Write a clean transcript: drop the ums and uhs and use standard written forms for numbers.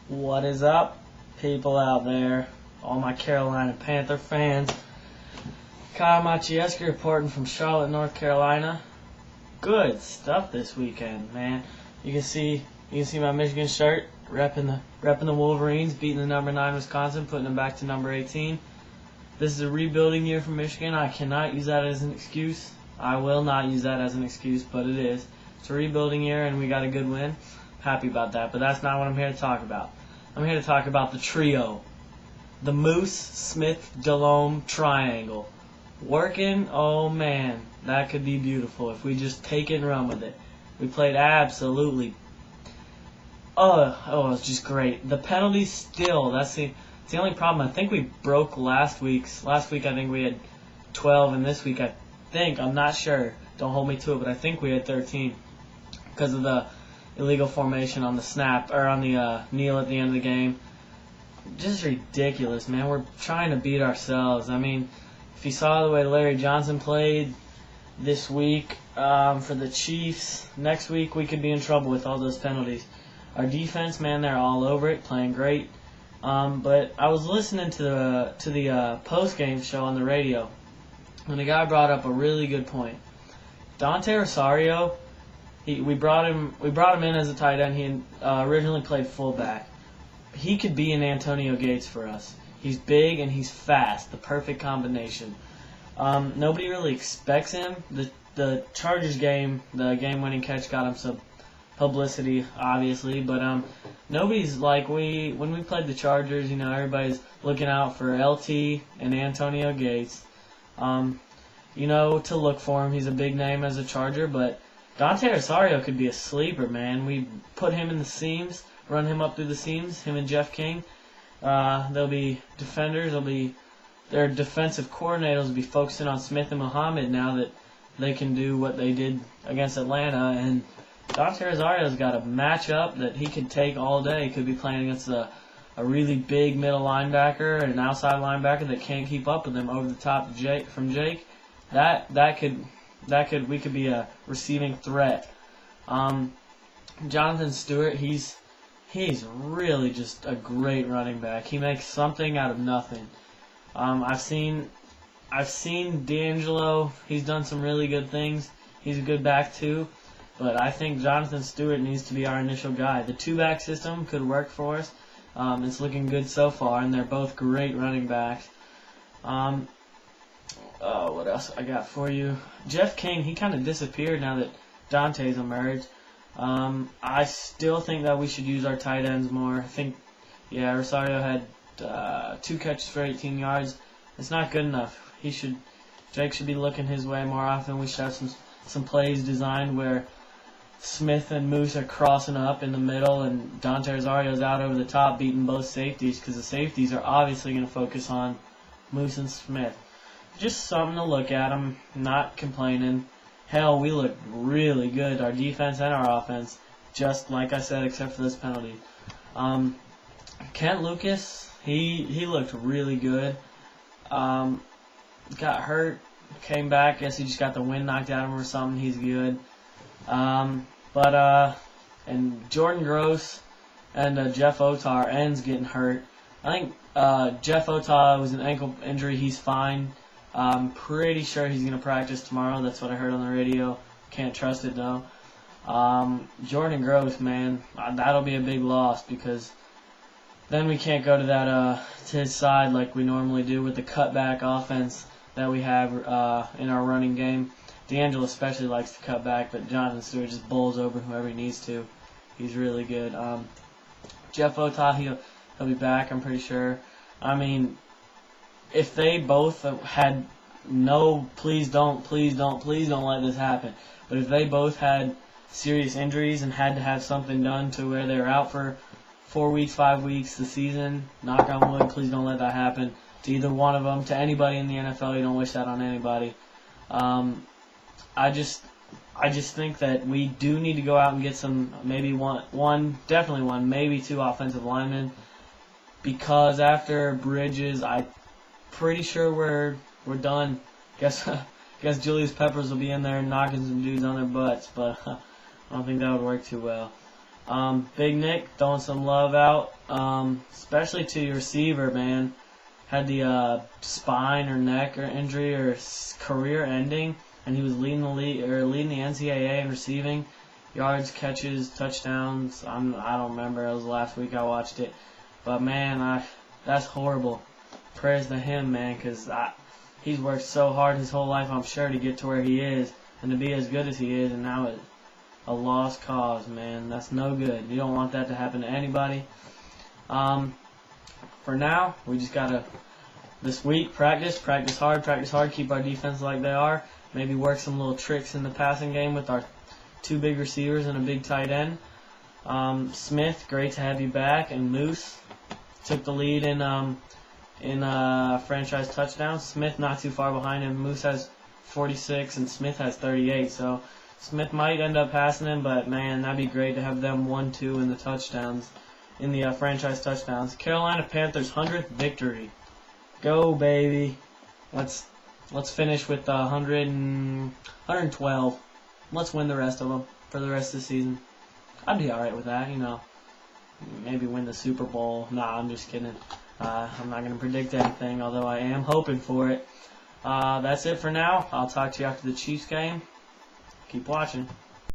What is up, people out there? All my Carolina Panther fans. Kyle Machieski reporting from Charlotte, North Carolina. Good stuff this weekend, man. You can see my Michigan shirt, repping the Wolverines, beating the number 9 Wisconsin, putting them back to number 18. This is a rebuilding year for Michigan. I cannot use that as an excuse. I will not use that as an excuse, but it is. It's a rebuilding year, and we got a good win. Happy about that, but that's not what I'm here to talk about. I'm here to talk about the trio. The Moose, Smith, Delhomme triangle. Working, oh man, that could be beautiful if we just take it and run with it. We played absolutely. It was just great. The penalties still, that's the only problem. I think we broke last week. Last week I think we had 12, and this week I'm not sure. Don't hold me to it, but I think we had 13 because of the illegal formation on the snap, or on the kneel at the end of the game. Just ridiculous, man. We're trying to beat ourselves. I mean, if you saw the way Larry Johnson played this week for the Chiefs, next week we could be in trouble with all those penalties. Our defense, man, they're all over it, playing great. But I was listening to the post-game show on the radio, and the guy brought up a really good point. Dante Rosario, we brought him in as a tight end. He originally played fullback. He could be an Antonio Gates for us. He's big and he's fast, the perfect combination. Nobody really expects him. The Chargers game, the game-winning catch got him some publicity, obviously, but nobody's like when we played the Chargers, everybody's looking out for LT and Antonio Gates. To look for him. He's a big name as a Charger, but Dante Rosario could be a sleeper, man. We put him in the seams, run him up through the seams, him and Jeff King. They'll be defenders. Their defensive coordinators will be focusing on Smith and Muhammad now that they can do what they did against Atlanta. And Dante Rosario's got a matchup that he could take all day. He could be playing against a really big middle linebacker and an outside linebacker that can't keep up with him over the top from Jake. We could be a receiving threat. Jonathan Stewart, he's really just a great running back. He makes something out of nothing. I've seen D'Angelo. He's done some really good things. He's a good back too, but I think Jonathan Stewart needs to be our initial guy. The two-back system could work for us. It's looking good so far, and they're both great running backs. What else I got for you? Jeff King, he kind of disappeared now that Dante's emerged. I still think that we should use our tight ends more. I think, Rosario had 2 catches for 18 yards. It's not good enough. Jake should be looking his way more often. We should have some plays designed where Smith and Moose are crossing up in the middle, and Dante Rosario's out over the top beating both safeties, because the safeties are obviously going to focus on Moose and Smith. Just something to look at. I'm not complaining. Hell, we look really good, our defense and our offense, just like I said, except for this penalty. Kent Lucas, he looked really good. Got hurt, came back. Guess he just got the wind knocked out of him or something. He's good. And Jordan Gross and Jeff Otar ends getting hurt. I think Jeff Otar was an ankle injury. He's fine. I'm pretty sure he's going to practice tomorrow. That's what I heard on the radio. Can't trust it, though. Jordan Gross, man, that'll be a big loss, because then we can't go to his side like we normally do with the cutback offense that we have in our running game. D'Angelo especially likes to cut back, but Jonathan Stewart just bowls over whoever he needs to. He's really good. Jeff Otar, he'll be back, I'm pretty sure. I mean, if they both had please don't let this happen. But if they both had serious injuries and had to have something done to where they were out for 4 weeks, 5 weeks, the season, knock on wood, please don't let that happen to either one of them, to anybody in the NFL. You don't wish that on anybody. I just think that we do need to go out and get some, maybe definitely one, maybe 2 offensive linemen, because after Bridges, I'm pretty sure we're done. Guess Julius Peppers will be in there knocking some dudes on their butts, but I don't think that would work too well. Big Nick throwing some love out, especially to your receiver, man. Had the spine or neck or injury or career ending, and he was leading the NCAA in receiving yards, catches, touchdowns. I don't remember. It was last week I watched it, but man, that's horrible. Prayers to him, man, because he's worked so hard his whole life, I'm sure, to get to where he is and to be as good as he is, and now it's a lost cause, man. That's no good. You don't want that to happen to anybody. For now, we just gotta this week practice hard, keep our defense like they are. Maybe work some little tricks in the passing game with our two big receivers and a big tight end. Smith, great to have you back, and Moose took the lead in franchise touchdowns. Smith not too far behind him. Moose has 46 and Smith has 38, so Smith might end up passing him, but man, that'd be great to have them 1-2 in the touchdowns, in the franchise touchdowns. Carolina Panthers 100th victory. Go, baby. Let's finish with 112. Let's win the rest of them for the rest of the season. I'd be all right with that, Maybe win the Super Bowl. Nah, I'm just kidding. I'm not going to predict anything, although I am hoping for it. That's it for now. I'll talk to you after the Chiefs game. Keep watching.